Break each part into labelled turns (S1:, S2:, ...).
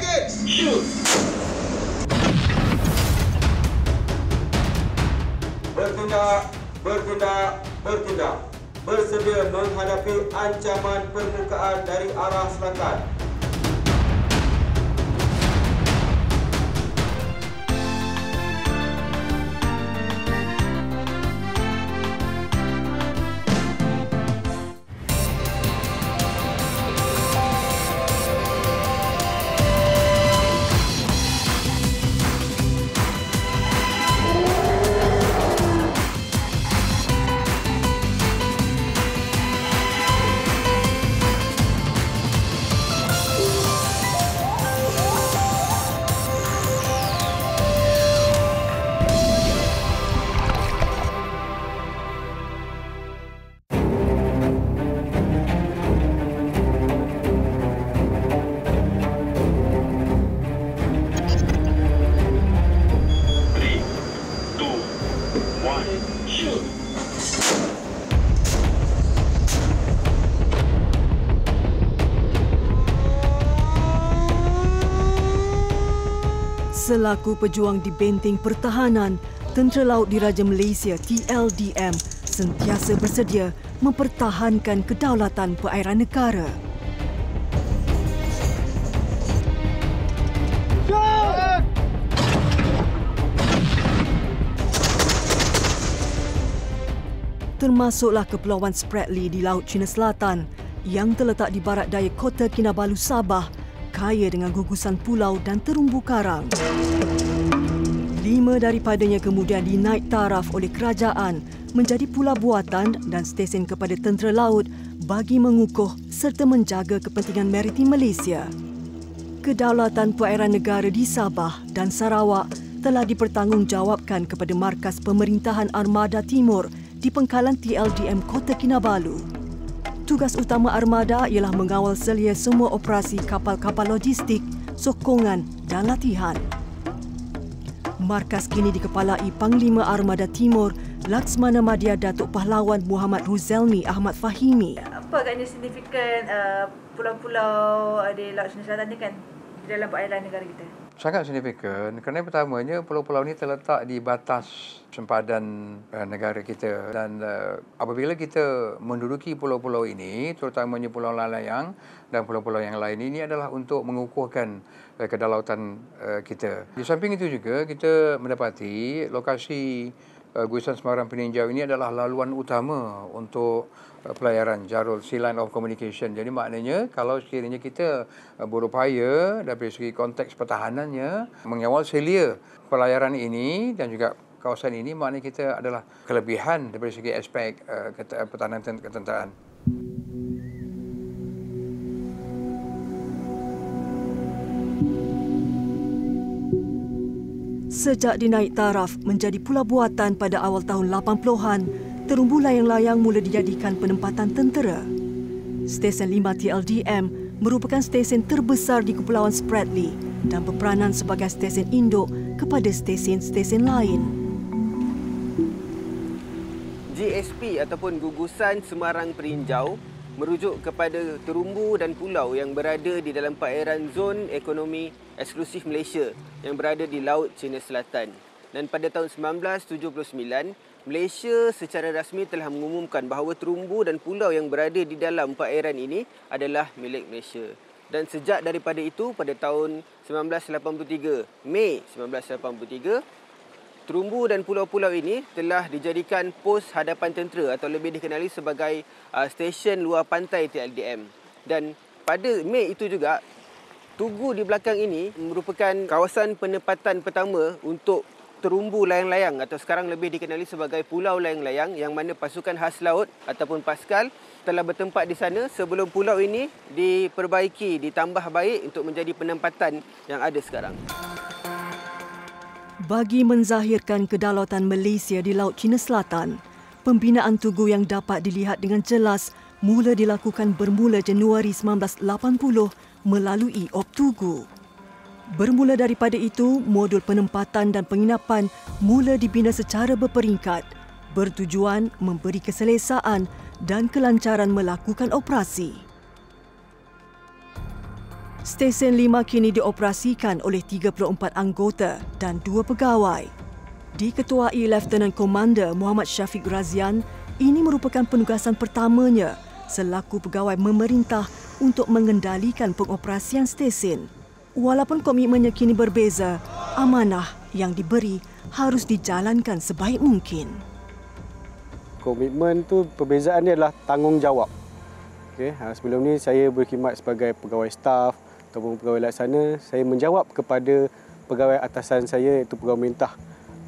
S1: Engage! Shoot! Bertindak, bertindak, bertindak. Bersedia menghadapi ancaman permukaan dari arah selatan.
S2: Selaku pejuang di benteng pertahanan, Tentera Laut Diraja Malaysia TLDM sentiasa bersedia mempertahankan kedaulatan perairan negara. Termasuklah Kepulauan Spratly di Laut Cina Selatan yang terletak di barat daya Kota Kinabalu, Sabah, kaya dengan gugusan pulau dan terumbu karang. 5 daripadanya kemudian dinaik taraf oleh kerajaan menjadi pulau buatan dan stesen kepada tentera laut bagi mengukuh serta menjaga kepentingan maritim Malaysia. Kedaulatan perairan negara di Sabah dan Sarawak telah dipertanggungjawabkan kepada Markas Pemerintahan Armada Timur di Pengkalan TLDM Kota Kinabalu. Tugas utama armada ialah mengawal selia semua operasi kapal-kapal logistik, sokongan dan latihan. Markas kini dikepalai Panglima Armada Timur Laksmana Madya Datuk Pahlawan Muhammad Ruzelmi Ahmad Fahimi.
S3: Apa agaknya signifikan pulau-pulau di Laut Cina Selatan ni kan di dalam perairan negara kita?
S4: Sangat signifikan kerana pertamanya pulau-pulau ini terletak di batas sempadan negara kita dan apabila kita menduduki pulau-pulau ini, terutamanya Pulau Layang dan pulau-pulau yang lain ini adalah untuk mengukuhkan kedaulatan kita. Di samping itu juga kita mendapati lokasi Guisan Semarang Peninjau ini adalah laluan utama untuk pelayaran Jarul Sea Line of Communication. Jadi maknanya kalau sekiranya kita berupaya dari segi konteks pertahanannya mengawal selia pelayaran ini dan juga kawasan ini, maknanya kita adalah kelebihan dari segi aspek pertahanan ketenteraan.
S2: Sejak dinaik taraf menjadi pulau buatan pada awal tahun 80-an, terumbu layang-layang mula dijadikan penempatan tentera. Stesen 5 TLDM merupakan stesen terbesar di Kepulauan Spratly dan berperanan sebagai stesen induk kepada stesen-stesen lain.
S5: GSP ataupun Gugusan Semarang Perinjau merujuk kepada terumbu dan pulau yang berada di dalam perairan zon ekonomi eksklusif Malaysia yang berada di Laut Cina Selatan. Dan pada tahun 1979, Malaysia secara rasmi telah mengumumkan bahawa terumbu dan pulau yang berada di dalam perairan ini adalah milik Malaysia. Dan sejak daripada itu, pada tahun 1983, Mei 1983, terumbu dan pulau-pulau ini telah dijadikan pos hadapan tentera atau lebih dikenali sebagai stesen luar pantai TLDM. Dan pada Mei itu juga, Tugu di belakang ini merupakan kawasan penempatan pertama untuk terumbu layang-layang atau sekarang lebih dikenali sebagai Pulau Layang-Layang yang mana pasukan khas laut ataupun Paskal telah bertempat di sana sebelum pulau ini diperbaiki, ditambah baik untuk menjadi penempatan yang ada sekarang.
S2: Bagi menzahirkan kedaulatan Malaysia di Laut Cina Selatan, pembinaan tugu yang dapat dilihat dengan jelas mula dilakukan bermula Januari 1980 melalui OPTUGU. Bermula daripada itu, modul penempatan dan penginapan mula dibina secara berperingkat, bertujuan memberi keselesaan dan kelancaran melakukan operasi. Stesen 5 kini dioperasikan oleh 34 anggota dan 2 pegawai. Diketuai Lieutenant Commander Muhammad Syafiq Razian, ini merupakan penugasan pertamanya selaku pegawai memerintah untuk mengendalikan pengoperasian stesen. Walaupun komitmennya kini berbeza, amanah yang diberi harus dijalankan sebaik mungkin.
S6: Komitmen tu perbezaan dia adalah tanggungjawab. Okey, sebelum ni saya berkhidmat sebagai pegawai staf ataupun pegawai laksana, saya menjawab kepada pegawai atasan saya iaitu pegawai mentah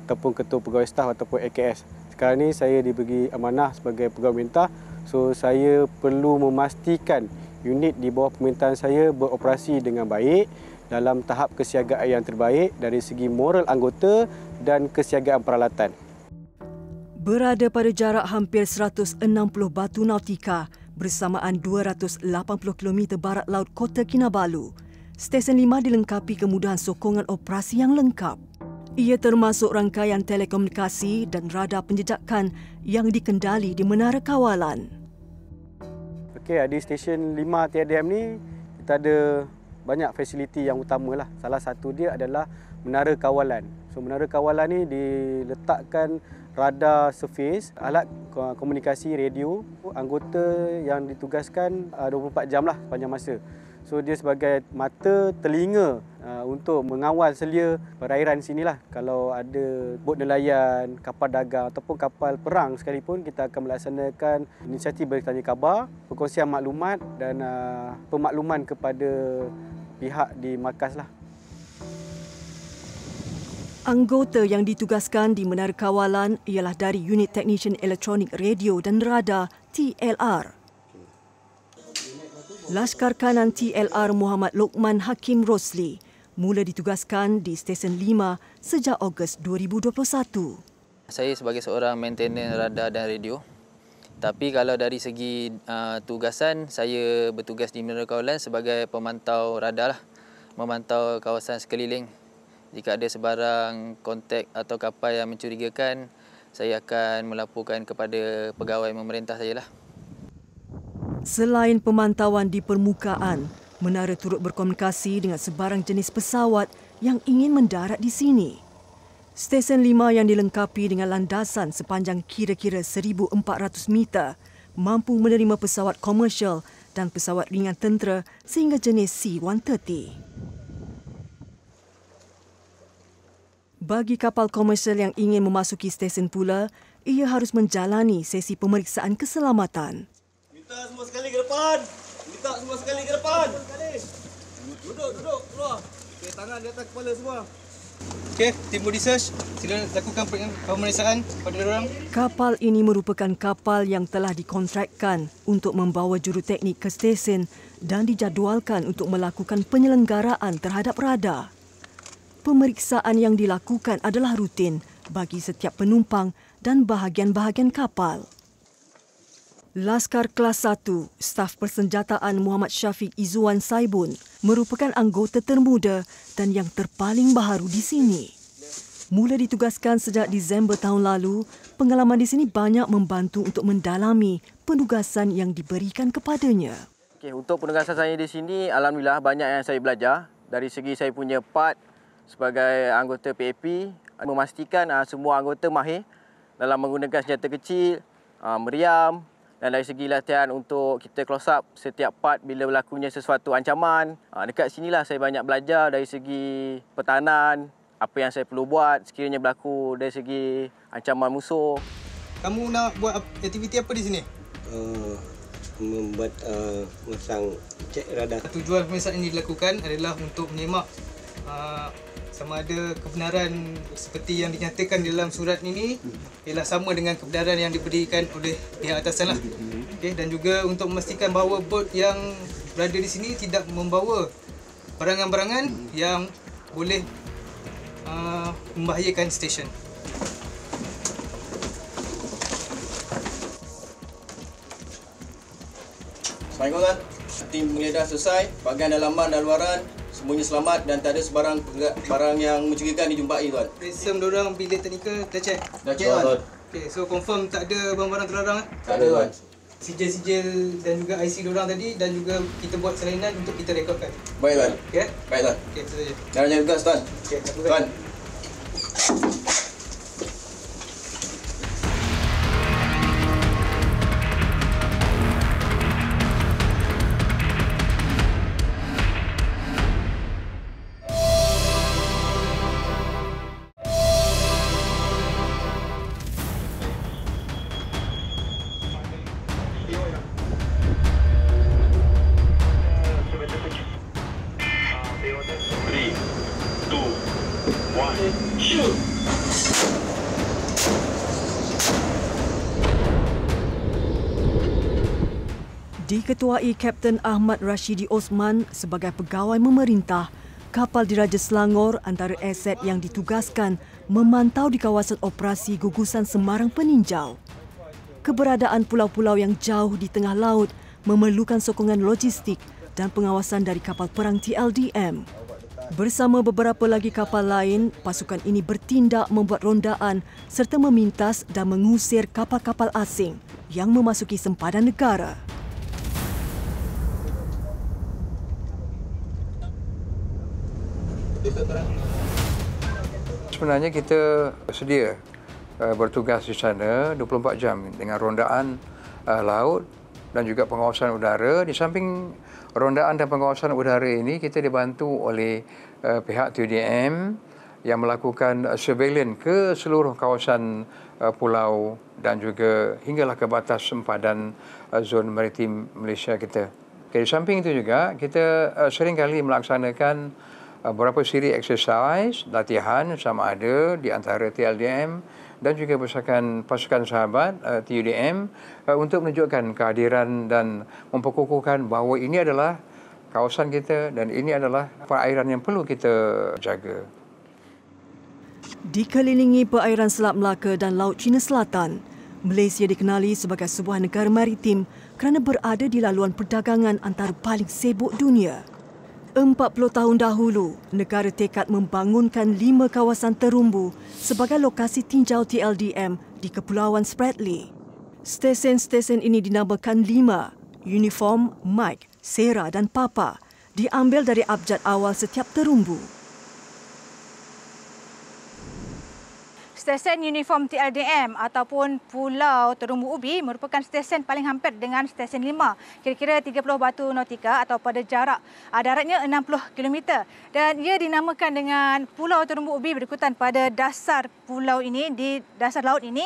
S6: ataupun ketua pegawai staf ataupun AKS. Sekarang ni saya diberi amanah sebagai pegawai mentah, so saya perlu memastikan unit di bawah pemerintahan saya beroperasi dengan baik dalam tahap kesiagaan yang terbaik dari segi moral anggota dan kesiagaan peralatan.
S2: Berada pada jarak hampir 160 batu nautika bersamaan 280 km barat laut Kota Kinabalu, Stesen 5 dilengkapi kemudahan sokongan operasi yang lengkap. Ia termasuk rangkaian telekomunikasi dan radar penjejakan yang dikendali di Menara Kawalan.
S6: Okey, di stesen 5 TADM ni kita ada banyak fasiliti yang utamalah. Salah satu dia adalah Menara Kawalan. So Menara Kawalan ni diletakkan radar surface, alat komunikasi radio. Anggota yang ditugaskan 24 jam lah sepanjang masa. So dia sebagai mata, telinga untuk mengawal selia perairan sinilah. Kalau ada bot nelayan, kapal dagang ataupun kapal perang sekalipun, kita akan melaksanakan inisiatif bertanya khabar, perkongsian maklumat dan pemakluman kepada pihak di markas lah.
S2: Anggota yang ditugaskan di Menara Kawalan ialah dari Unit Technician Elektronik Radio dan Radar TLR. Laskar Kanan TLR Muhammad Lokman Hakim Rosli mula ditugaskan di Stesen 5 sejak Ogos 2021.
S7: Saya sebagai seorang maintenance radar dan radio. Tapi kalau dari segi tugasan, saya bertugas di Menara Kawalan sebagai pemantau radar lah. Memantau kawasan sekeliling. Jika ada sebarang kontak atau kapal yang mencurigakan, saya akan melaporkan kepada pegawai memerintah saya lah.
S2: Selain pemantauan di permukaan, menara turut berkomunikasi dengan sebarang jenis pesawat yang ingin mendarat di sini. Stesen 5 yang dilengkapi dengan landasan sepanjang kira-kira 1,400 meter mampu menerima pesawat komersial dan pesawat ringan tentera sehingga jenis C-130. Bagi kapal komersial yang ingin memasuki stesen pula, ia harus menjalani sesi pemeriksaan keselamatan.
S8: Minta semua sekali ke depan. Minta semua sekali ke depan. Duduk, keluar. Okey, tangan di atas kepala semua. Okey, tim body search, sila lakukan pemeriksaan pada orang.
S2: Kapal ini merupakan kapal yang telah dikontrakkan untuk membawa juruteknik ke stesen dan dijadualkan untuk melakukan penyelenggaraan terhadap radar. Pemeriksaan yang dilakukan adalah rutin bagi setiap penumpang dan bahagian-bahagian kapal. Laskar Kelas 1, Staf Persenjataan Muhammad Syafiq Izzuan Saibun merupakan anggota termuda dan yang terpaling baharu di sini. Mula ditugaskan sejak Disember tahun lalu, pengalaman di sini banyak membantu untuk mendalami penugasan yang diberikan kepadanya.
S5: Okey, untuk penugasan saya di sini, alhamdulillah banyak yang saya belajar. Dari segi saya punya part sebagai anggota PAP, memastikan semua anggota mahir dalam menggunakan senjata kecil, meriam, dan dari segi latihan untuk kita close up setiap part bila berlakunya sesuatu ancaman. Dekat sinilah saya banyak belajar dari segi pertahanan, apa yang saya perlu buat sekiranya berlaku dari segi ancaman musuh.
S8: Kamu nak buat aktiviti apa di sini?
S9: Membuat masang cek radar.
S8: Tujuan pemeriksaan ini dilakukan adalah untuk menyemak sama ada kebenaran seperti yang dinyatakan di dalam surat ini ialah sama dengan kebenaran yang diberikan oleh pihak atasan lah. Okay, dan juga untuk memastikan bahawa bot yang berada di sini tidak membawa barangan-barangan yang boleh membahayakan stesen.
S10: Assalamualaikum tuan. Tim penggeledah selesai, bahagian dalaman dan luaran semuanya selamat dan tak ada sebarang barang yang mencurigakan dijumpai tuan.
S8: Ransom diorang bilik teknikal dah check?
S10: Dah check tuan.
S8: Okay, so confirm tak ada barang-barang terlarang?
S10: Tak ada tuan.
S8: sijil-sijil dan juga IC diorang tadi, dan juga kita buat salinan untuk kita rekodkan.
S10: Baik tuan.
S8: Okey?
S10: Baik tuan.
S8: Okey, itu saja.
S10: Jangan jaga gas tuan.
S8: Okey, tak apa.
S10: Tuan.
S2: Diketuai Kapten Ahmad Rashidi Osman sebagai pegawai memerintah, kapal Diraja Selangor antara aset yang ditugaskan memantau di kawasan operasi gugusan Semarang Peninjau. Keberadaan pulau-pulau yang jauh di tengah laut memerlukan sokongan logistik dan pengawasan dari kapal perang TLDM. Bersama beberapa lagi kapal lain, pasukan ini bertindak membuat rondaan serta memintas dan mengusir kapal-kapal asing yang memasuki sempadan negara.
S4: Sebenarnya kita sedia bertugas di sana 24 jam dengan rondaan laut dan juga pengawasan udara. Di samping rondaan dan pengawasan udara ini, kita dibantu oleh pihak TDM yang melakukan surveillance ke seluruh kawasan pulau dan juga hinggalah ke batas sempadan zon maritim Malaysia kita. Di samping itu juga, kita sering kali melaksanakan beberapa siri exercise, latihan sama ada di antara TLDM dan juga pasukan sahabat TUDM untuk menunjukkan kehadiran dan memperkukuhkan bahawa ini adalah kawasan kita dan ini adalah perairan yang perlu kita jaga.
S2: Dikelilingi perairan Selat Melaka dan Laut Cina Selatan, Malaysia dikenali sebagai sebuah negara maritim kerana berada di laluan perdagangan antara paling sibuk dunia. 40 tahun dahulu, negara tekad membangunkan 5 kawasan terumbu sebagai lokasi tinjau TLDM di Kepulauan Spratly. Stesen-stesen ini dinamakan 5, Uniform, Mike, Sera dan Papa, diambil dari abjad awal setiap terumbu.
S11: Stesen uniform TLDM ataupun Pulau Terumbu Ubi merupakan stesen paling hampir dengan stesen 5, kira-kira 30 batu nautika atau pada jarak daratnya 60 km. Dan ia dinamakan dengan Pulau Terumbu Ubi berikutan pada dasar pulau ini, di dasar laut ini,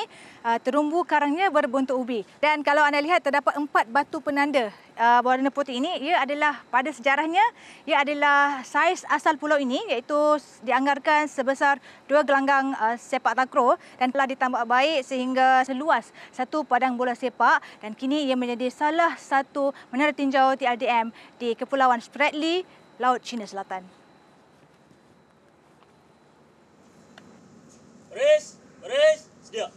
S11: terumbu karangnya berbentuk ubi. Dan kalau anda lihat, terdapat 4 batu penanda berwarna putih ini. Ia adalah, pada sejarahnya, ia adalah saiz asal pulau ini, iaitu dianggarkan sebesar 2 gelanggang sepak takraw dan telah ditambah baik sehingga seluas 1 padang bola sepak, dan kini ia menjadi salah satu menara tinjau TLDM di Kepulauan Spratly, Laut Cina Selatan.
S12: Baris, sedia.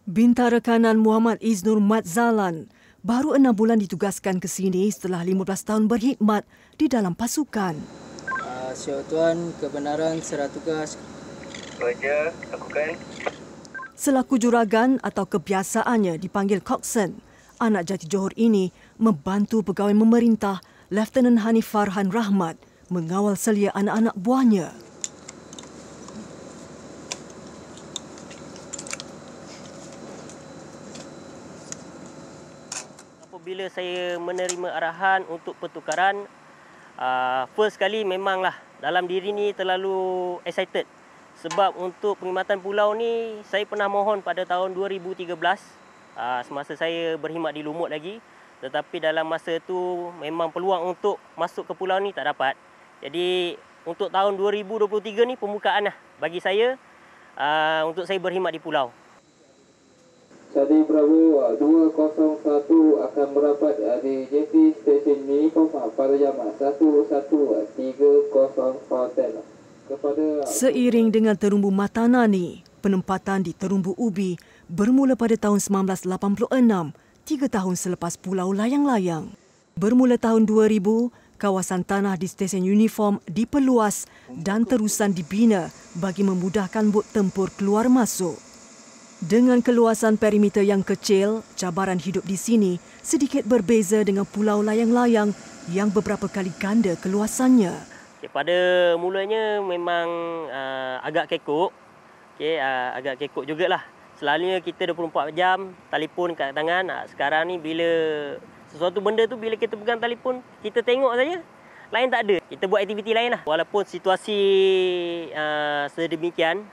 S2: Bintara kanan Muhammad Iznur Madzalan baru 6 bulan ditugaskan ke sini setelah 15 tahun berkhidmat di dalam pasukan.
S13: Siap Tuan, kebenaran serah tugas.
S12: Kerja, lakukan.
S2: Selaku juragan atau kebiasaannya dipanggil Coxswain, anak jati Johor ini membantu pegawai memerintah Lieutenant Hanif Farhan Rahmat mengawal selia anak-anak buahnya.
S14: Apabila saya menerima arahan untuk pertukaran, first kali memanglah dalam diri ni terlalu excited. Sebab untuk perkhidmatan pulau ni, saya pernah mohon pada tahun 2013 semasa saya berkhidmat di Lumut lagi. Tetapi dalam masa tu memang peluang untuk masuk ke pulau ni tak dapat. Jadi untuk tahun 2023 ni pembukaan lah bagi saya untuk saya berkhidmat di pulau.
S15: Jadi Bravo 201 akan merapat di JP Stesen Uniform pada jam 11.30
S2: Seiring dengan terumbu Matanani, penempatan di Terumbu Ubi bermula pada tahun 1986, 3 tahun selepas pulau layang-layang. Bermula tahun 2000, kawasan tanah di Stesen Uniform diperluas dan terusan dibina bagi memudahkan bot tempur keluar masuk. Dengan keluasan perimeter yang kecil, cabaran hidup di sini sedikit berbeza dengan pulau layang-layang yang beberapa kali ganda keluasannya.
S14: Pada mulanya memang agak kekok. Agak kekok jugalah. Selalunya kita 24 jam telefon kat tangan. Sekarang ni bila sesuatu benda tu bila kita pegang telefon, kita tengok saja. Lain tak ada. Kita buat aktiviti lain lah. Walaupun situasi sedemikian,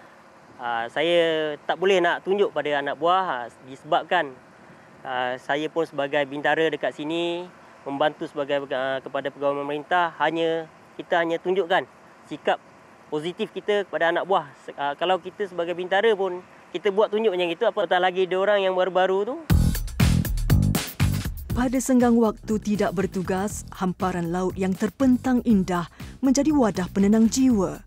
S14: saya tak boleh nak tunjuk pada anak buah disebabkan saya pun sebagai bintara dekat sini membantu kepada pegawai pemerintah, kita hanya tunjukkan sikap positif kita kepada anak buah. Kalau kita sebagai bintara pun kita buat tunjuk macam itu, apatah lagi dia orang yang baru-baru tu.
S2: Pada senggang waktu tidak bertugas, hamparan laut yang terpentang indah menjadi wadah penenang jiwa.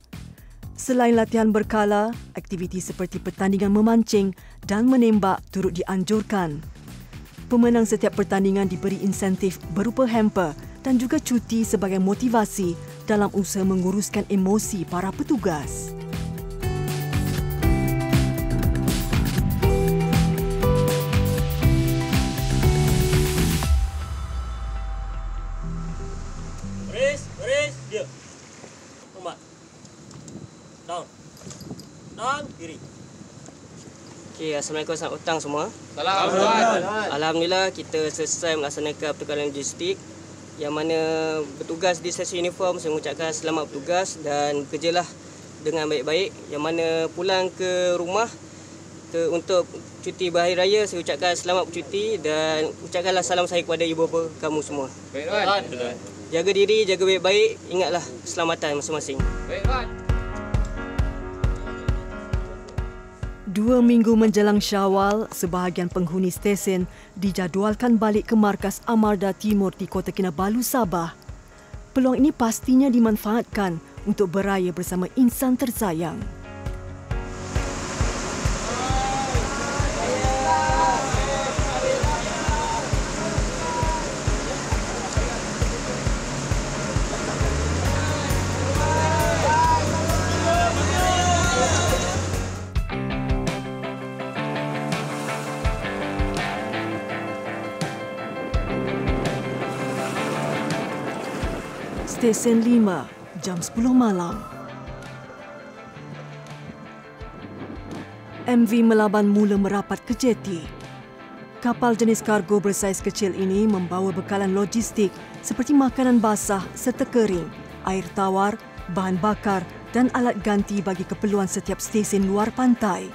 S2: Selain latihan berkala, aktiviti seperti pertandingan memancing dan menembak turut dianjurkan. Pemenang setiap pertandingan diberi insentif berupa hamper dan juga cuti sebagai motivasi dalam usaha menguruskan emosi para petugas.
S12: Baris, dia. Umat. Down, kiri.
S13: Okey, Assalamualaikum, selamat petang semua.
S12: Salam.
S13: Alhamdulillah kita selesai melaksanakan pertukaran logistik yang mana bertugas di stesen uniform. Saya mengucapkan selamat bertugas dan bekerjalah dengan baik-baik. Yang mana pulang ke rumah untuk cuti berhari raya, saya ucapkan selamat bercuti dan ucapkanlah salam saya kepada ibu bapa kamu semua.
S12: Baik, Tuan.
S13: Jaga diri, jaga baik-baik, ingatlah keselamatan masing-masing.
S12: Baik, Tuan.
S2: 2 minggu menjelang Syawal, sebahagian penghuni stesen dijadualkan balik ke markas Amarda Timur di Kota Kinabalu, Sabah. Peluang ini pastinya dimanfaatkan untuk beraya bersama insan tersayang. Stesen 5, jam 10 malam. MV Melaban mula merapat ke jeti. Kapal jenis kargo bersaiz kecil ini membawa bekalan logistik seperti makanan basah serta kering, air tawar, bahan bakar dan alat ganti bagi keperluan setiap stesen luar pantai.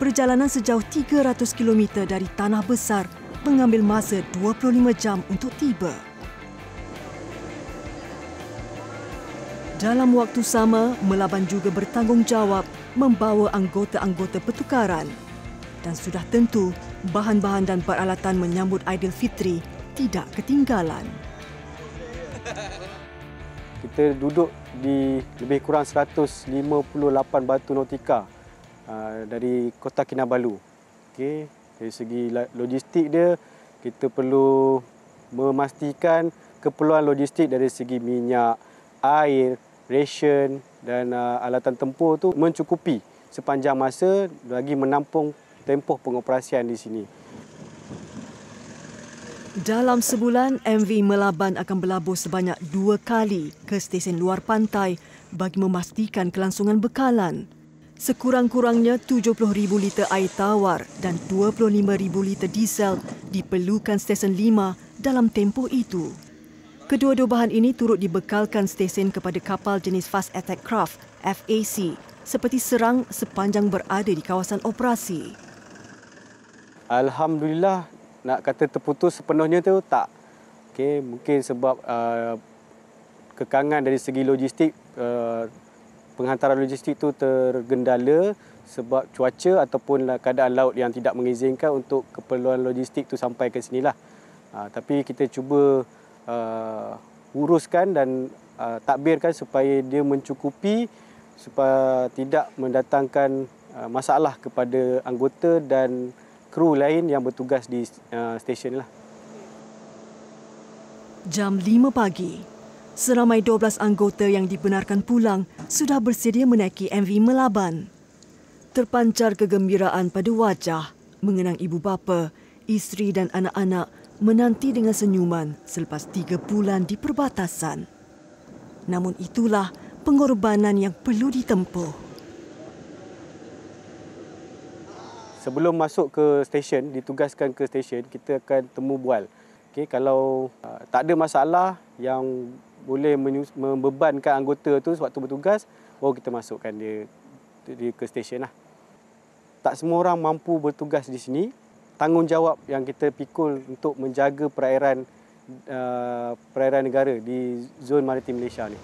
S2: Perjalanan sejauh 300 km dari Tanah Besar mengambil masa 25 jam untuk tiba. Dalam waktu sama, Melaban juga bertanggungjawab membawa anggota-anggota pertukaran. Dan sudah tentu, bahan-bahan dan peralatan menyambut Aidilfitri tidak ketinggalan.
S6: Kita duduk di lebih kurang 158 batu nautika dari Kota Kinabalu. Okey, dari segi logistik dia, kita perlu memastikan keperluan logistik dari segi minyak, air, ration dan alatan tempur tu mencukupi sepanjang masa bagi menampung tempoh pengoperasian di sini.
S2: Dalam sebulan, MV Melaban akan berlabur sebanyak 2 kali ke stesen luar pantai bagi memastikan kelangsungan bekalan. Sekurang-kurangnya 70,000 liter air tawar dan 25,000 liter diesel diperlukan stesen 5 dalam tempoh itu. Kedua-dua bahan ini turut dibekalkan stesen kepada kapal jenis Fast Attack Craft FAC seperti serang sepanjang berada di kawasan operasi.
S6: Alhamdulillah, nak kata terputus sepenuhnya tu tak. Okay, mungkin sebab kekangan dari segi logistik, penghantaran logistik tu tergendala sebab cuaca ataupun keadaan laut yang tidak mengizinkan untuk keperluan logistik tu sampai ke sinilah. Tapi kita cuba uruskan dan takbirkan supaya dia mencukupi supaya tidak mendatangkan masalah kepada anggota dan kru lain yang bertugas di stesen lah.
S2: Jam 5 pagi, seramai 12 anggota yang dibenarkan pulang sudah bersedia menaiki MV Melaban. Terpancar kegembiraan pada wajah mengenang ibu bapa, isteri dan anak-anak menanti dengan senyuman selepas 3 bulan di perbatasan. Namun itulah pengorbanan yang perlu ditempuh.
S6: Sebelum masuk ke stesen, ditugaskan ke stesen, kita akan temu bual. Okey, kalau tak ada masalah yang boleh membebankan anggota tu sewaktu bertugas, baru kita masukkan dia ke stesen lah. Tak semua orang mampu bertugas di sini. Tanggungjawab yang kita pikul untuk menjaga perairan negara di zon maritim Malaysia ni.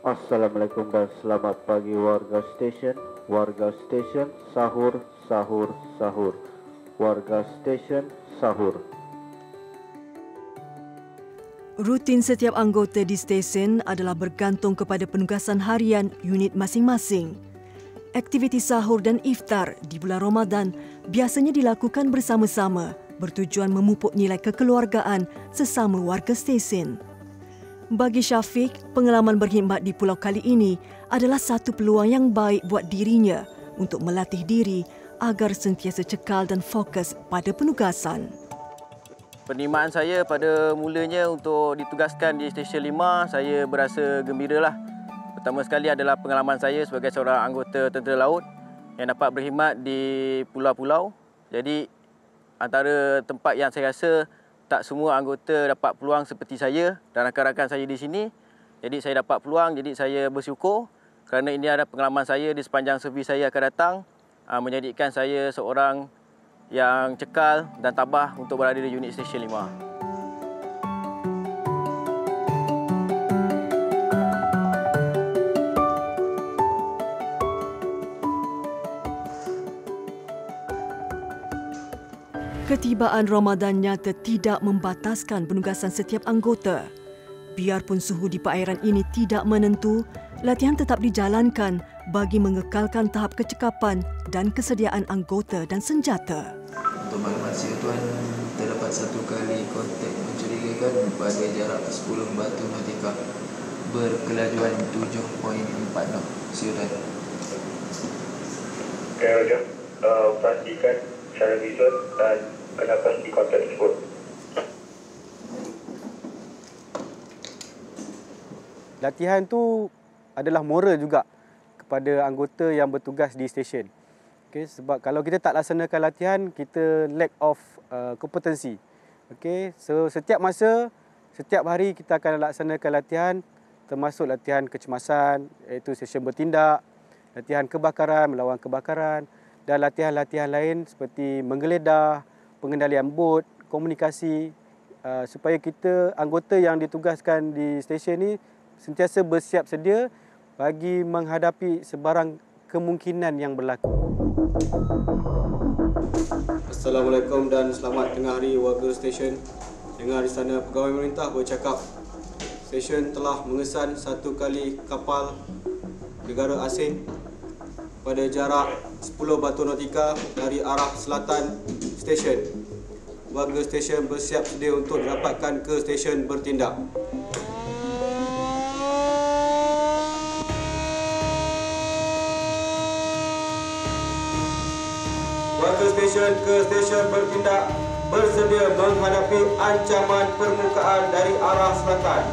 S16: Assalamualaikum dan selamat pagi warga stesen. Warga stesen sahur, sahur, sahur. Warga stesen sahur.
S2: Rutin setiap anggota di stesen adalah bergantung kepada penugasan harian unit masing-masing. Aktiviti sahur dan iftar di bulan Ramadan biasanya dilakukan bersama-sama bertujuan memupuk nilai kekeluargaan sesama warga stesen. Bagi Syafiq, pengalaman berkhidmat di pulau kali ini adalah satu peluang yang baik buat dirinya untuk melatih diri agar sentiasa cekal dan fokus pada penugasan.
S5: Penerimaan saya pada mulanya untuk ditugaskan di Stesen 5, saya berasa gembiralah. Pertama sekali adalah pengalaman saya sebagai seorang anggota tentera laut yang dapat berkhidmat di pulau-pulau. Jadi antara tempat yang saya rasa tak semua anggota dapat peluang seperti saya dan rakan-rakan saya di sini. Jadi saya dapat peluang, jadi saya bersyukur kerana ini adalah pengalaman saya di sepanjang servis saya akan datang, menjadikan saya seorang yang cekal dan tabah untuk berada di unit Stesen 5.
S2: Ketibaan Ramadan nyata tidak membataskan penugasan setiap anggota. Biarpun suhu di perairan ini tidak menentu, latihan tetap dijalankan bagi mengekalkan tahap kecekapan dan kesediaan anggota dan senjata.
S17: Untuk maklumat siu tuan, terdapat 1 kali kontak mencurigakan pada jarak 10 batu nautika berkelajuan 7.4 knot. Siu tuan.
S18: Okay, Roger. Pastikan secara visual dan kena pasti kontak tersebut.
S6: Latihan tu adalah moral juga kepada anggota yang bertugas di stesen. Okay, sebab kalau kita tak laksanakan latihan, kita lack of kompetensi. Okay, so setiap masa, setiap hari kita akan laksanakan latihan, termasuk latihan kecemasan, iaitu session bertindak, latihan kebakaran, melawan kebakaran dan latihan-latihan lain seperti menggeledah, pengendalian bot, komunikasi, supaya kita anggota yang ditugaskan di stesen ni sentiasa bersiap sedia bagi menghadapi sebarang kemungkinan yang berlaku.
S19: Assalamualaikum dan selamat tengah hari warga stesen. Dengar Istana Pegawai Pemerintah bercakap, stesen telah mengesan 1 kali kapal negara asing pada jarak 10 batu nautika dari arah selatan stesen. Warga stesen bersiap sedia untuk dirapatkan ke stesen bertindak.
S1: Warga stesen ke stesen bertindak bersedia menghadapi ancaman permukaan dari arah selatan.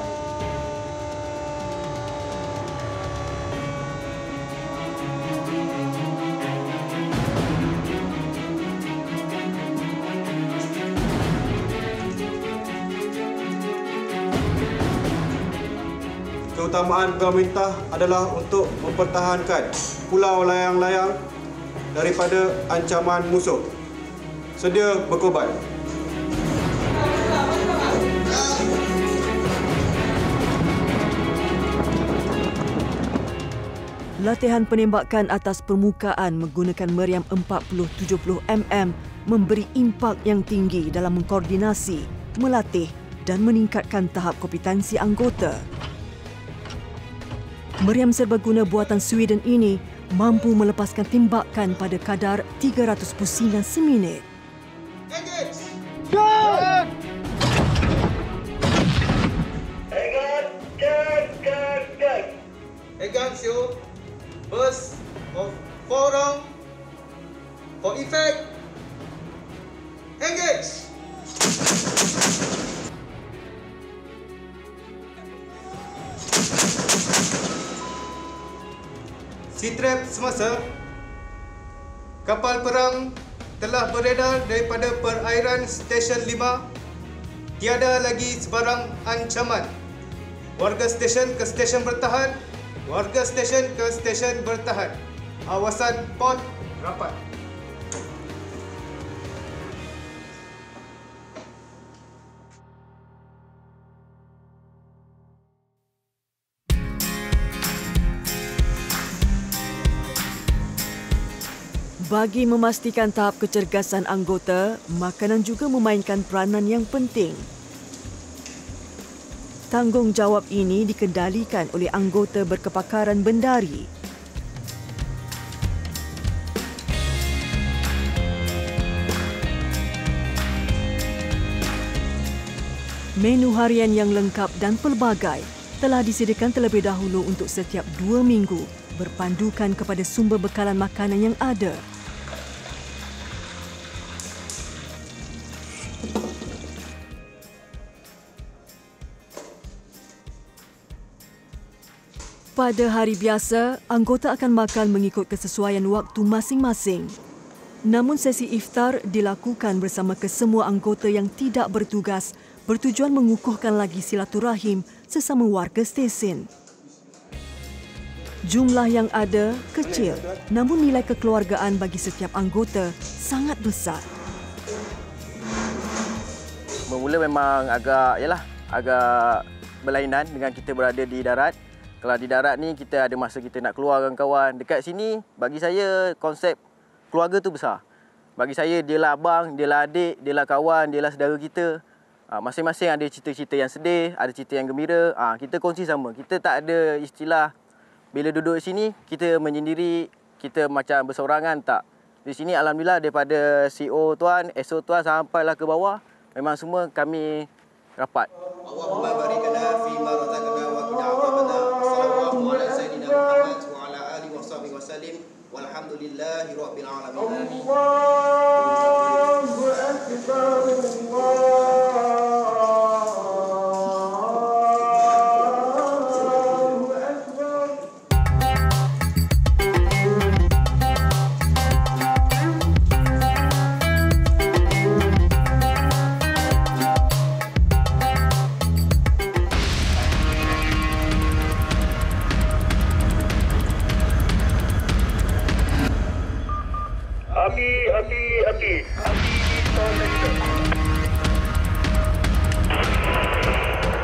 S19: Keutamaan pemerintah adalah untuk mempertahankan pulau layang-layang daripada ancaman musuh. Sedia berkorban.
S2: Latihan penembakan atas permukaan menggunakan meriam 40-70 mm memberi impak yang tinggi dalam mengkoordinasi, melatih dan meningkatkan tahap kompetensi anggota. Meriam serbaguna buatan Sweden ini mampu melepaskan tembakan pada kadar 300 pusingan seminit.
S8: Again, show burst of 4 rounds for effect. Engage. Sitrap semasa kapal perang telah beredar daripada perairan Stesen 5. Tiada lagi sebarang ancaman. Warga stesen ke stesen bertahan. Warga stesen ke stesen bertahan. Awasan port rapat.
S2: Bagi memastikan tahap kecergasan anggota, makanan juga memainkan peranan yang penting. Tanggungjawab ini dikendalikan oleh anggota berkepakaran bendari. Menu harian yang lengkap dan pelbagai telah disediakan terlebih dahulu untuk setiap 2 minggu berpandukan kepada sumber bekalan makanan yang ada. Pada hari biasa, anggota akan makan mengikut kesesuaian waktu masing-masing. Namun sesi iftar dilakukan bersama kesemua anggota yang tidak bertugas bertujuan mengukuhkan lagi silaturahim sesama warga stesen. Jumlah yang ada kecil, namun nilai kekeluargaan bagi setiap anggota sangat besar.
S5: Bermula memang agak berlainan dengan kita berada di darat. Kalau di darat ni kita ada masa kita nak keluar dengan kawan. Dekat sini bagi saya konsep keluarga tu besar. Bagi saya dia lah abang, dia lah adik, dia lah kawan, dia lah saudara kita. Masing-masing ada cerita-cerita yang sedih, ada cerita yang gembira. Kita kongsi sama. Kita tak ada istilah bila duduk di sini kita menyendiri, kita macam berseorangan, tak. Di sini alhamdulillah daripada CEO tuan, SO tuan sampailah ke bawah, memang semua kami rapat.
S10: Allahumma barikana fi ma razaqna wa qina adzabannar. Sallallahu ala sayyidina Muhammad wa ala alihi wa sahbihi wa sallim. Walhamdulillahi rabbil alamin. Allahu akbar.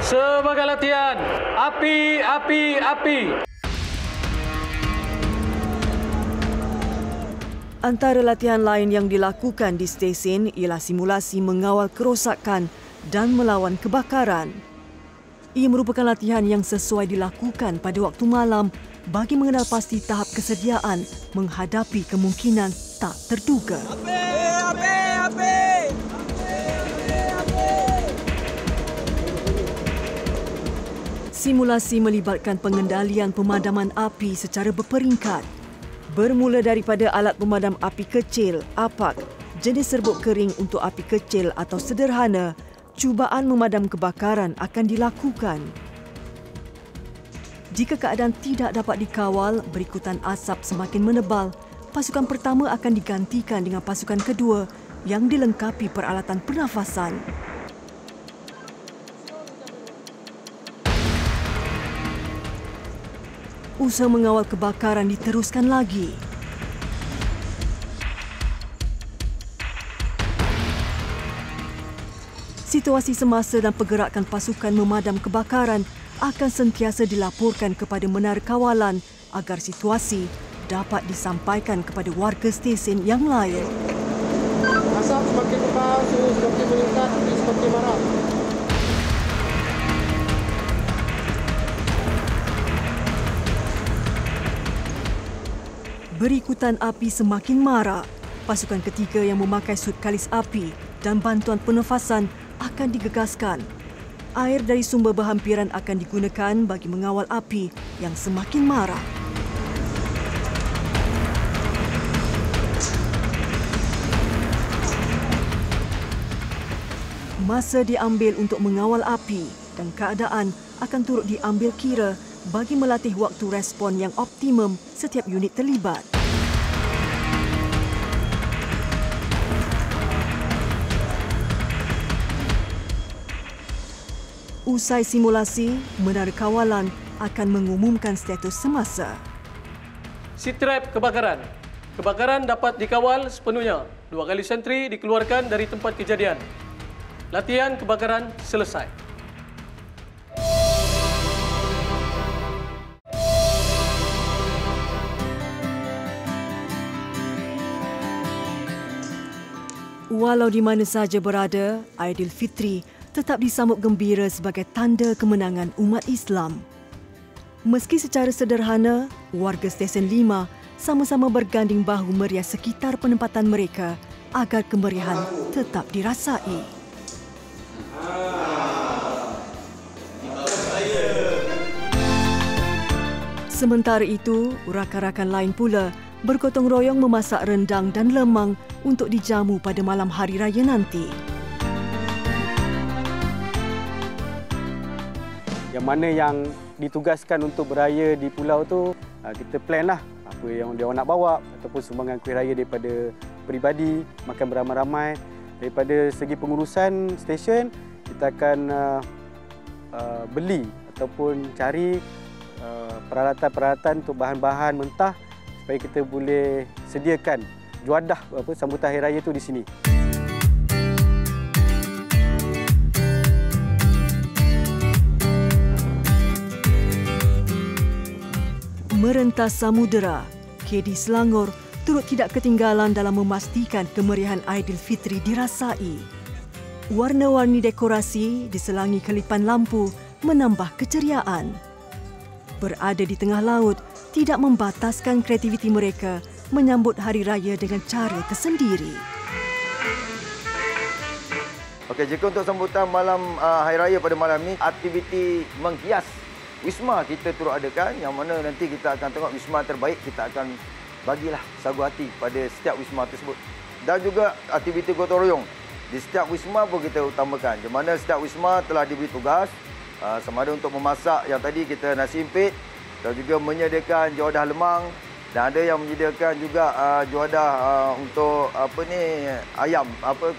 S12: Sebagai latihan, api, api, api.
S2: Antara latihan lain yang dilakukan di stesen ialah simulasi mengawal kerosakan dan melawan kebakaran. Ia merupakan latihan yang sesuai dilakukan pada waktu malam bagi mengenal pasti tahap kesediaan menghadapi kemungkinan tak terduga. Simulasi melibatkan pengendalian pemadaman api secara berperingkat. Bermula daripada alat pemadam api kecil, apak, jenis serbuk kering untuk api kecil atau sederhana, cubaan memadam kebakaran akan dilakukan. Jika keadaan tidak dapat dikawal, berikutan asap semakin menebal, pasukan pertama akan digantikan dengan pasukan kedua yang dilengkapi peralatan pernafasan. Usaha mengawal kebakaran diteruskan lagi. Situasi semasa dan pergerakan pasukan memadam kebakaran akan sentiasa dilaporkan kepada menara kawalan agar situasi dapat disampaikan kepada warga stesen yang lain.
S20: Asap semakin tebal, suhu semakin meningkat, api semakin marah.
S2: Berikutan api semakin marak. Pasukan ketiga yang memakai sut kalis api dan bantuan pernafasan akan digegaskan. Air dari sumber berhampiran akan digunakan bagi mengawal api yang semakin marak. Masa diambil untuk mengawal api dan keadaan akan turut diambil kira bagi melatih waktu respon yang optimum setiap unit terlibat. Usai simulasi, menara kawalan akan mengumumkan status semasa.
S12: Sitrap kebakaran. Kebakaran dapat dikawal sepenuhnya. 2 kali sentri dikeluarkan dari tempat kejadian. Latihan kebakaran selesai.
S2: Walau di mana saja berada, Aidilfitri tetap disambut gembira sebagai tanda kemenangan umat Islam. Meski secara sederhana, warga Stesen 5 sama-sama berganding bahu meriah sekitar penempatan mereka agar kemeriahan tetap dirasai. Sementara itu, rakan-rakan lain pula bergotong royong memasak rendang dan lemang untuk dijamu pada malam hari raya nanti.
S6: Yang mana yang ditugaskan untuk beraya di pulau tu, kita plan lah apa yang dia orang nak bawa ataupun sumbangan kuih raya daripada peribadi, makan beramai-ramai. Daripada segi pengurusan stesen, kita akan beli ataupun cari peralatan-peralatan untuk bahan-bahan mentah supaya kita boleh sediakan juadah sambutan hari raya tu di sini.
S2: Merentas samudera, KD Selangor turut tidak ketinggalan dalam memastikan kemeriahan Aidilfitri dirasai. Warna-warni dekorasi diselangi kelipan lampu menambah keceriaan. Berada di tengah laut tidak membataskan kreativiti mereka menyambut hari raya dengan cara tersendiri.
S20: Okey, jika untuk sambutan malam hari raya pada malam ni, aktiviti menghias wisma kita turut adakan, yang mana nanti kita akan tengok wisma terbaik, kita akan bagilah sagu hati pada setiap wisma tersebut. Dan juga aktiviti gotong royong di setiap wisma pun kita utamakan, di mana setiap wisma telah diberi tugas sama ada untuk memasak yang tadi kita nasi impit, dan juga menyediakan juadah lemang, dan ada yang menyediakan juga juadah untuk ayam,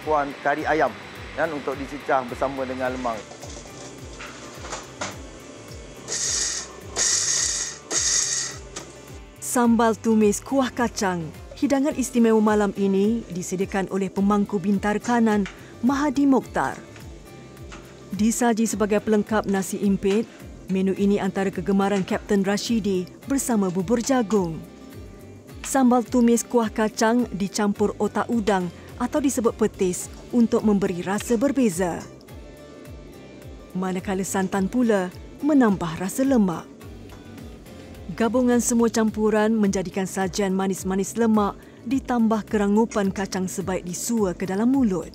S20: kuah kari ayam kan, untuk dicicah bersama dengan lemang.
S2: Sambal tumis kuah kacang, hidangan istimewa malam ini disediakan oleh pemangku bintar kanan Mahadi Mokhtar. Disaji sebagai pelengkap nasi impit, menu ini antara kegemaran Kapten Rashidi bersama bubur jagung. Sambal tumis kuah kacang dicampur otak udang atau disebut petis untuk memberi rasa berbeza. Manakala santan pula menambah rasa lemak. Gabungan semua campuran menjadikan sajian manis-manis lemak ditambah kerangupan kacang sebaik disua ke dalam mulut.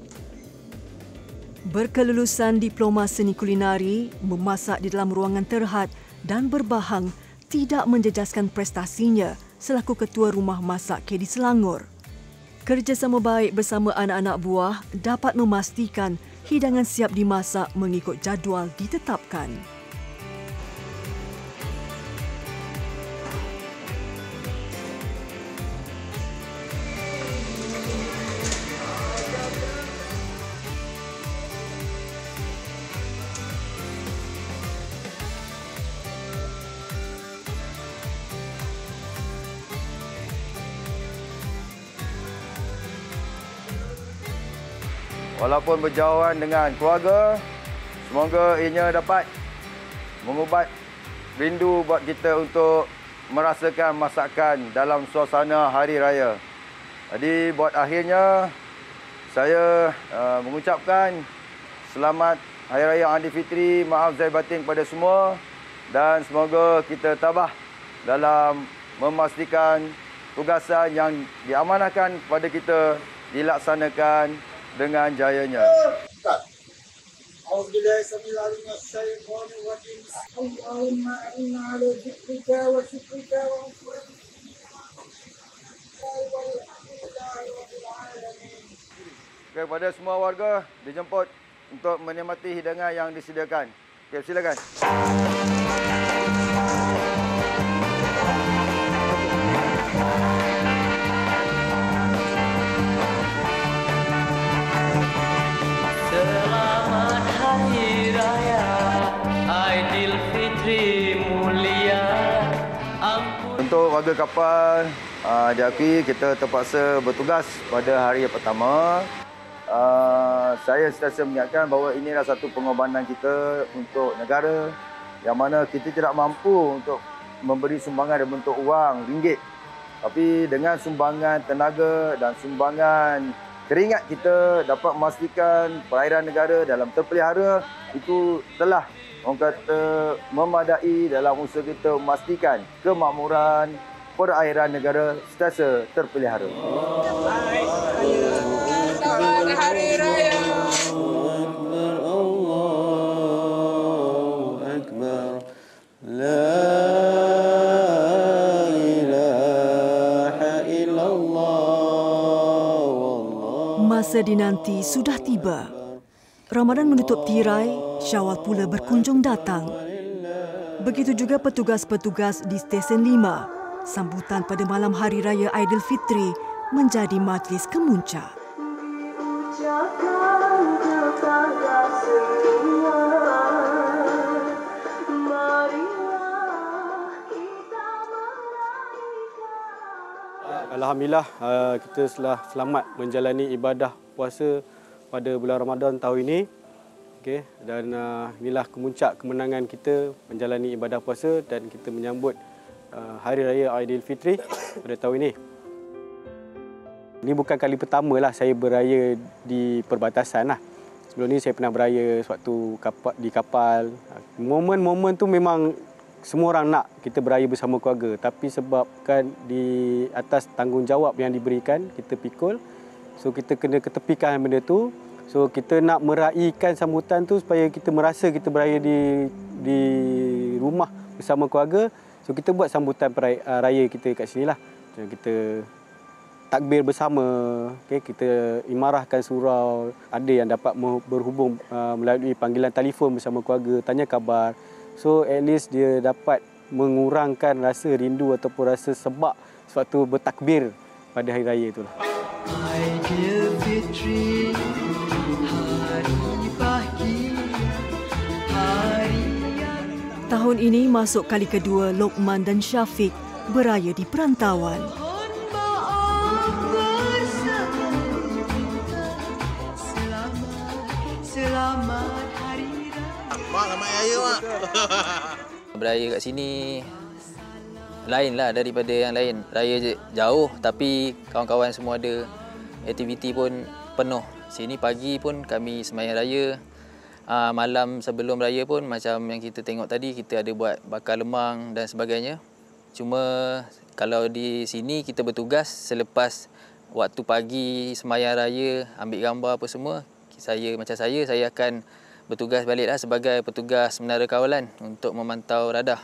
S2: Berkelulusan Diploma Seni Kulinari, memasak di dalam ruangan terhad dan berbahang tidak menjejaskan prestasinya selaku Ketua Rumah Masak KD Selangor. Kerjasama baik bersama anak-anak buah dapat memastikan hidangan siap dimasak mengikut jadual ditetapkan.
S20: Walaupun berjauhan dengan keluarga, semoga ianya dapat mengubat rindu buat kita untuk merasakan masakan dalam suasana hari raya. Jadi buat akhirnya, saya mengucapkan selamat Hari Raya Aidilfitri, maaf zahir batin kepada semua, dan semoga kita tabah dalam memastikan tugasan yang diamanahkan kepada kita dilaksanakan dengan jayanya. Kepada semua warga dijemput untuk menikmati hidangan yang disediakan. Okey, silakan.
S21: Selamat Hari Raya Aidilfitri mulia.
S20: Untuk warga kapal, diakui kita terpaksa bertugas pada hari yang pertama. Saya sentiasa mengingatkan bahawa ini adalah satu pengorbanan kita untuk negara yang mana kita tidak mampu untuk memberi sumbangan dalam bentuk wang, ringgit. Tapi dengan sumbangan tenaga dan sumbangan keringat kita dapat memastikan perairan negara dalam terpelihara itu telah orang kata memadai dalam usaha kita memastikan kemakmuran perairan negara sentiasa terpelihara.
S21: Hari Raya
S22: Allahu Akbar La ilaha illallah.
S2: Masa dinanti sudah tiba. Ramadan menutup tirai, Syawal pula berkunjung datang. Begitu juga petugas-petugas di Stesen 5. Sambutan pada malam Hari Raya Aidilfitri menjadi majlis kemuncak.
S6: Alhamdulillah kita telah selamat menjalani ibadah puasa pada bulan Ramadan tahun ini. Okey, dan inilah kemuncak kemenangan kita menjalani ibadah puasa dan kita menyambut Hari Raya Aidilfitri pada tahun ini. Ini bukan kali pertama lah saya beraya di perbatasan lah. Sebelum ni saya pernah beraya sewaktu di kapal. Momen-momen tu memang semua orang nak kita beraya bersama keluarga. Tapi sebabkan di atas tanggungjawab yang diberikan, kita pikul. So kita kena ketepikan benda tu. So kita nak meraihkan sambutan tu supaya kita merasa kita beraya di rumah bersama keluarga. So kita buat sambutan raya kita kat sini lah. Kita takbir bersama, okay? Kita imarahkan surau, ada yang dapat berhubung melalui panggilan telefon bersama keluarga, tanya khabar. So at least dia dapat mengurangkan rasa rindu ataupun rasa sebab sewaktu bertakbir pada hari raya itulah.
S21: Aidilfitri, hari bahagia, hari yang...
S2: Tahun ini masuk kali kedua Lokman dan Syafiq beraya di perantauan.
S21: Selamat Hari Raya.
S10: Mak, selamat raya, Mak.
S7: Beraya kat sini lainlah daripada yang lain. Raya jauh tapi kawan-kawan semua ada aktiviti pun penuh. Sini pagi pun kami sembahyang raya. Malam sebelum raya pun macam yang kita tengok tadi, kita ada buat bakar lemang dan sebagainya. Cuma kalau di sini kita bertugas selepas waktu pagi sembahyang raya, ambil gambar apa semua. Saya akan bertugas baliklah sebagai petugas menara kawalan untuk memantau radar.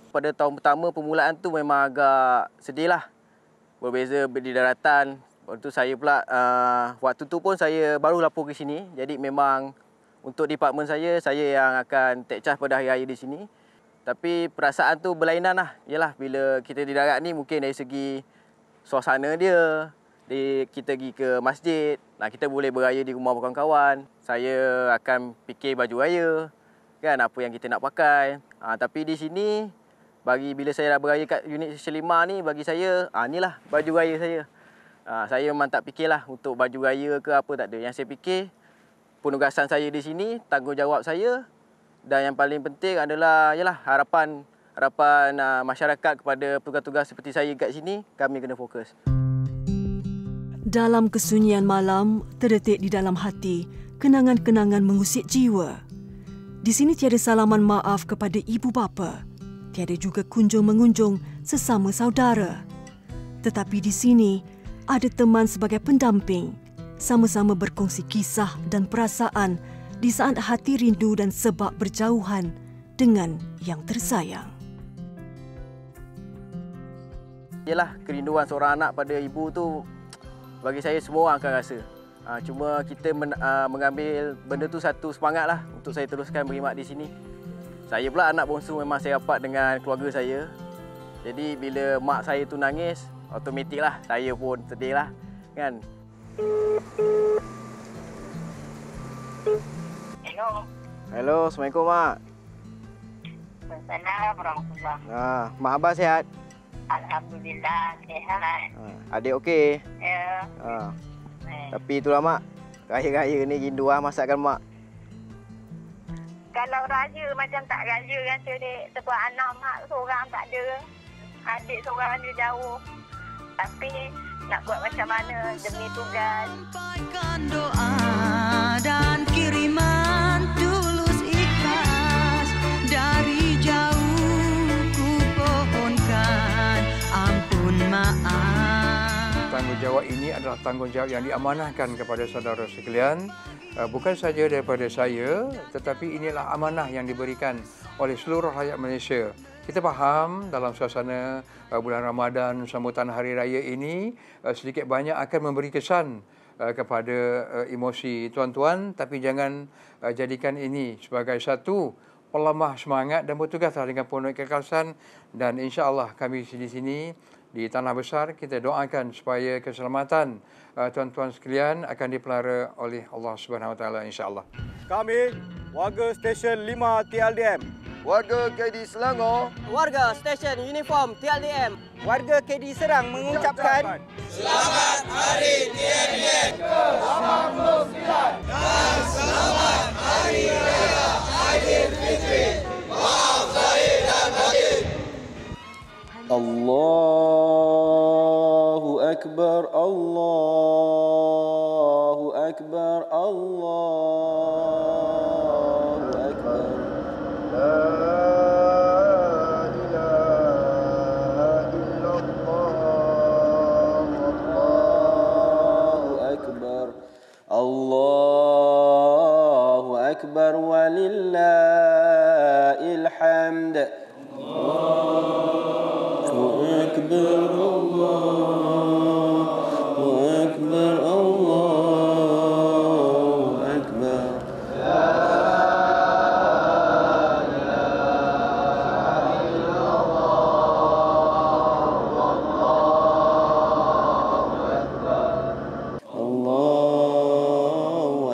S5: Pada tahun pertama permulaan tu memang agak sedih lah. Berbeza di daratan. Waktu saya pula, waktu tu pun saya baru lapor ke sini. Jadi memang untuk departmen saya yang akan take charge pada hari raya di sini. Tapi perasaan tu berlainan lah. Yalah, bila kita di darat ni mungkin dari segi suasana dia, kita pergi ke masjid, kita boleh beraya di rumah kawan-kawan. Saya akan fikir baju raya, kan, apa yang kita nak pakai. Tapi di sini, bila saya dah beraya kat unit Station 5 ni, bagi saya, inilah baju raya saya. Saya memang tak fikirlah untuk baju raya ke apa, tak ada. Yang saya fikir, penugasan saya di sini, tanggungjawab saya, dan yang paling penting adalah harapan masyarakat kepada petugas-petugas seperti saya kat sini, kami kena fokus.
S2: Dalam kesunyian malam, terdetik di dalam hati, kenangan-kenangan mengusik jiwa. Di sini tiada salaman maaf kepada ibu bapa. Tiada juga kunjung-mengunjung sesama saudara. Tetapi di sini ada teman sebagai pendamping, sama-sama berkongsi kisah dan perasaan di saat hati rindu dan sebab berjauhan dengan yang tersayang.
S5: Yalah, kerinduan seorang anak pada ibu tu bagi saya semua orang akan rasa. Cuma kita mengambil benda tu satu semangat lah untuk saya teruskan berkhidmat di sini. Saya pula anak bongsu, memang saya rapat dengan keluarga saya. Jadi bila mak saya tu nangis, automatik lah saya pun sedih lah, kan. Hello, Assalamualaikum Mak.
S3: Assalamualaikum warahmatullahi.
S5: Mak Abah sihat?
S3: Alhamdulillah sihat.
S5: Adik okey?
S3: Ya.
S5: Tapi itulah Mak, raya-raya ni rindu lah masakan Mak.
S3: Kalau raya macam tak raya rasa dek, sebab anak mak seorang tak ada. Adik seorang dia jauh. Tapi nak buat macam mana demi tugas.
S21: Sampaikan doa dan kiriman tulus ikhlas dari jauh ku pohonkan ampun maaf.
S4: Tanggungjawab ini adalah tanggungjawab yang diamanahkan kepada saudara sekalian, bukan saja daripada saya, tetapi inilah amanah yang diberikan oleh seluruh rakyat Malaysia. Kita faham dalam suasana bulan Ramadan, sambutan Hari Raya ini sedikit banyak akan memberi kesan kepada emosi tuan-tuan, tapi jangan jadikan ini sebagai satu pelemah semangat dan bertugaslah dengan penuh keikhlasan. Dan insya-Allah kami di sini di Tanah Besar kita doakan supaya keselamatan tuan-tuan sekalian akan dipelihara oleh Allah Subhanahu Wa Taala insya-Allah.
S6: Kami warga stesen 5 TLDM,
S20: warga KD Selangor,
S13: warga stesen uniform TLDM,
S5: warga KD Serang mengucapkan
S21: Selamat Hari TLDM ke-99 dan selamat Hari Raya Aidilfitri. Maaf zahir dan batin.
S6: Allahu Akbar, Allahu Akbar, Allahu Akbar. La ilaha illallah, Allahu Akbar, Allahu Akbar walillahil hamd. Allahu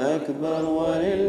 S6: Akbar walillahil